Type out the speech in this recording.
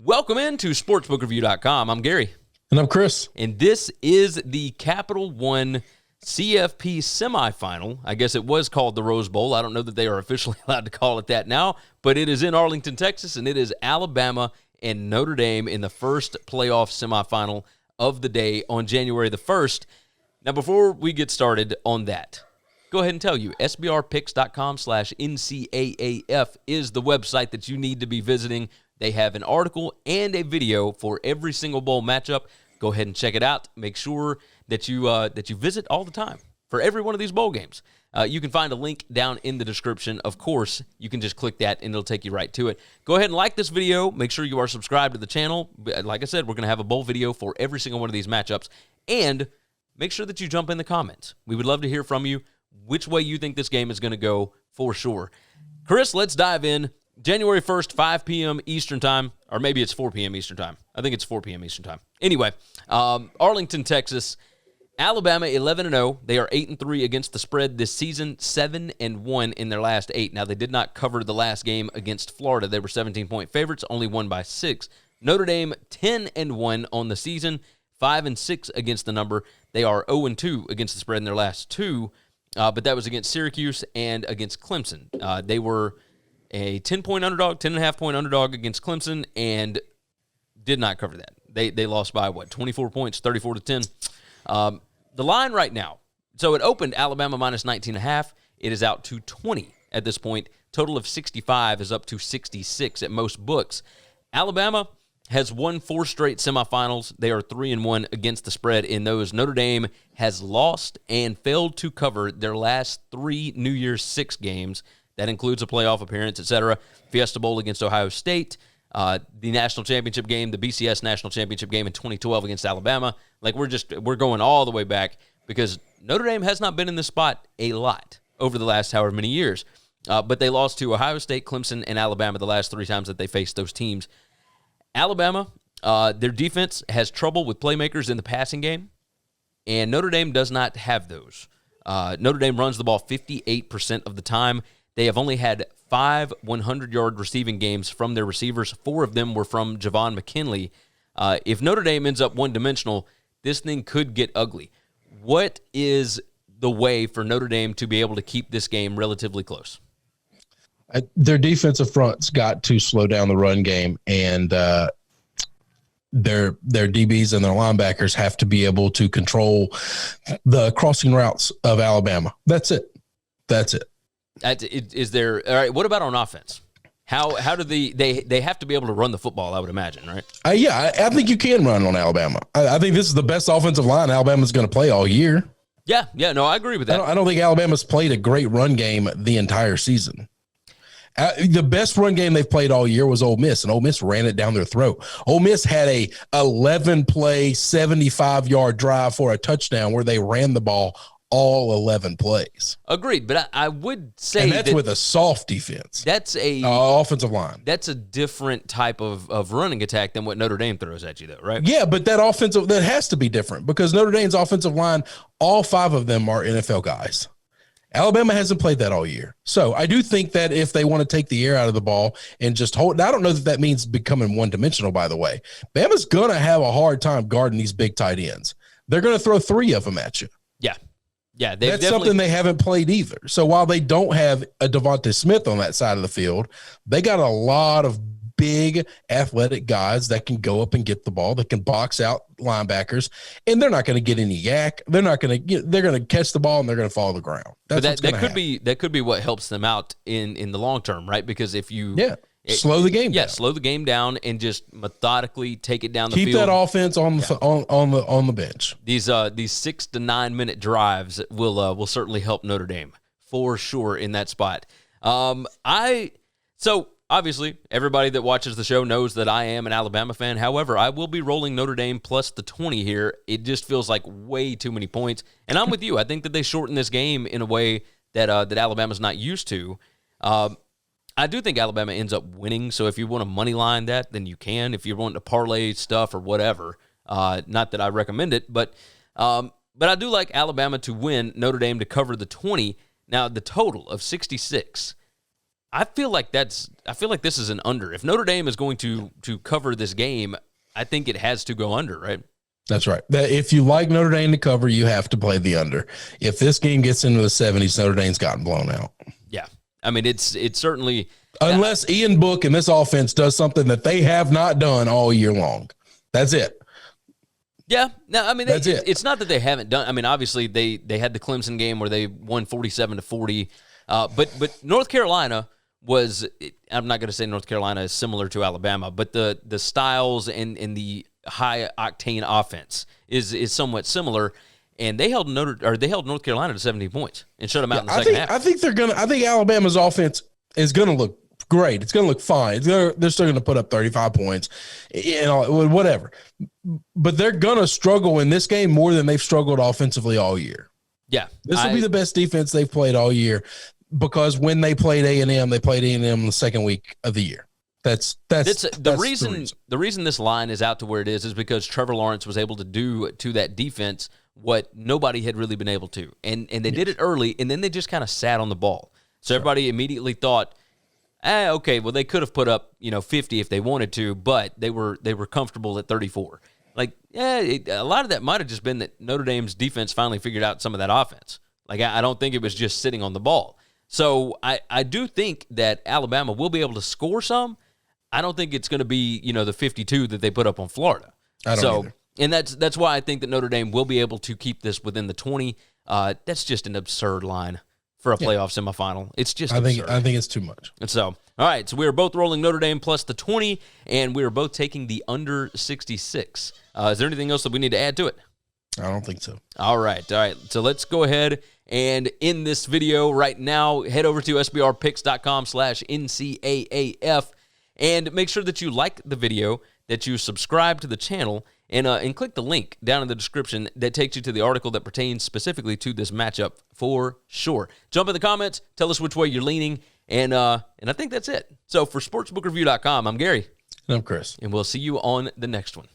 Welcome into SportsbookReview.com. I'm Gary. And I'm Chris. And this is the Capital One CFP semifinal. I guess it was called the Rose Bowl. I don't know that they are officially allowed to call it that now, but it is in Arlington, Texas, and it is Alabama and Notre Dame in the first playoff semifinal of the day on January the 1st. Now, before we get started on that, go ahead and tell you, sbrpicks.com/NCAAF is the website that you need to be visiting. They have an article and a video for every single bowl matchup. Go ahead and check it out. Make sure that you visit all the time for every one of these bowl games. You can find a link down in the description. Of course, you can just click that, and it'll take you right to it. Go ahead and like this video. Make sure you are subscribed to the channel. Like I said, we're going to have a bowl video for every single one of these matchups. And make sure that you jump in the comments. We would love to hear from you which way you think this game is going to go for sure. Chris, let's dive in. January 1st, 5 p.m. Eastern Time, or maybe it's 4 p.m. Eastern Time. I think it's 4 p.m. Eastern Time. Anyway, Arlington, Texas, Alabama 11-0. They are 8-3 against the spread this season, 7-1 in their last 8. Now, they did not cover the last game against Florida. They were 17-point favorites, only won by 6. Notre Dame 10-1 on the season, 5-6 against the number. They are 0-2 against the spread in their last 2, but that was against Syracuse and against Clemson. They were a 10-point underdog, 10.5-point underdog against Clemson, and did not cover that. They lost by, 24 points, 34-10. The line right now, so it opened Alabama minus 19.5. It is out to 20 at this point. Total of 65 is up to 66 at most books. Alabama has won 4 straight semifinals. They are 3-1 against the spread in those. Notre Dame has lost and failed to cover their last 3 New Year's 6 games. That includes a playoff appearance, etc. Fiesta Bowl against Ohio State, the national championship game, the BCS national championship game in 2012 against Alabama. Like, we're going all the way back because Notre Dame has not been in this spot a lot over the last however many years. But they lost to Ohio State, Clemson, and Alabama the last 3 times that they faced those teams. Alabama, their defense has trouble with playmakers in the passing game, and Notre Dame does not have those. Notre Dame runs the ball 58% of the time. They have only had 5 100-yard receiving games from their receivers. 4 of them were from Javon McKinley. If Notre Dame ends up one-dimensional, this thing could get ugly. What is the way for Notre Dame to be able to keep this game relatively close? Their defensive front's got to slow down the run game, and their DBs and their linebackers have to be able to control the crossing routes of Alabama. That's it. Is there all right? What about on offense? How do they have to be able to run the football? I would imagine, right? I think you can run on Alabama. I think this is the best offensive line Alabama's going to play all year. Yeah, no, I agree with that. I don't think Alabama's played a great run game the entire season. The best run game they've played all year was Ole Miss, and Ole Miss ran it down their throat. Ole Miss had a 11-play, 75-yard drive for a touchdown where they ran the ball all 11 plays. Agreed, but I would say that's with a soft defense. That's a offensive line. That's a different type of running attack than what Notre Dame throws at you, though, right? Yeah, but that has to be different because Notre Dame's offensive line, all 5 of them are NFL guys. Alabama hasn't played that all year. So I do think that if they want to take the air out of the ball and just hold, I don't know that means becoming one-dimensional, by the way. Bama's going to have a hard time guarding these big tight ends. They're going to throw 3 of them at you. Yeah, that's something they haven't played either. So while they don't have a Devontae Smith on that side of the field, they got a lot of big athletic guys that can go up and get the ball, that can box out linebackers, and they're not going to get any yak. They're going to catch the ball and they're going to fall to the ground. That could be what helps them out in the long term, right? Because if you slow the game down. Slow the game down and just methodically take it down the field. Keep that offense on the bench. These 6 to 9 minute drives will certainly help Notre Dame for sure in that spot. So obviously everybody that watches the show knows that I am an Alabama fan. However, I will be rolling Notre Dame plus the 20 here. It just feels like way too many points, and I'm with you. I think that they shorten this game in a way that Alabama's not used to. I do think Alabama ends up winning, so if you want to money line that, then you can. If you're wanting to parlay stuff or whatever, not that I recommend it, but I do like Alabama to win, Notre Dame to cover the 20. Now, the total of 66, I feel like this is an under. If Notre Dame is going to cover this game, I think it has to go under, right? That's right. If you like Notre Dame to cover, you have to play the under. If this game gets into the 70s, Notre Dame's gotten blown out. Yeah. I mean, it's certainly – unless Ian Book and this offense does something that they have not done all year long. That's it. Yeah. No, I mean, it's not that they haven't done – I mean, obviously, they had the Clemson game where they won 47-40. But North Carolina was – I'm not going to say North Carolina is similar to Alabama, but the styles and the high octane offense is somewhat similar, and they held North Carolina to 70 points and shut them out in the second half. I think Alabama's offense is going to look great. It's going to look fine. They're still going to put up 35 points, whatever. But they're going to struggle in this game more than they've struggled offensively all year. Yeah, this will be the best defense they've played all year, because when they played A&M, they played A&M the second week of the year. That's the reason. The reason this line is out to where it is because Trevor Lawrence was able to do to that defense what nobody had really been able to, and they did it early, and then they just kind of sat on the ball. So everybody immediately thought, okay, well they could have put up 50 if they wanted to, but they were comfortable at 34. Like, a lot of that might have just been that Notre Dame's defense finally figured out some of that offense. Like, I don't think it was just sitting on the ball. So I do think that Alabama will be able to score some. I don't think it's going to be, the 52 that they put up on Florida. I don't either. And that's why I think that Notre Dame will be able to keep this within the 20. That's just an absurd line for a playoff semifinal. It's just absurd. I think it's too much. And so, all right, so we are both rolling Notre Dame plus the 20, and we are both taking the under 66. Is there anything else that we need to add to it? I don't think so. All right. So let's go ahead and in this video right now, head over to sbrpicks.com/NCAAF and make sure that you like the video, that you subscribe to the channel, and click the link down in the description that takes you to the article that pertains specifically to this matchup for sure. Jump in the comments, tell us which way you're leaning, and I think that's it. So for sportsbookreview.com, I'm Gary. And I'm Chris. And we'll see you on the next one.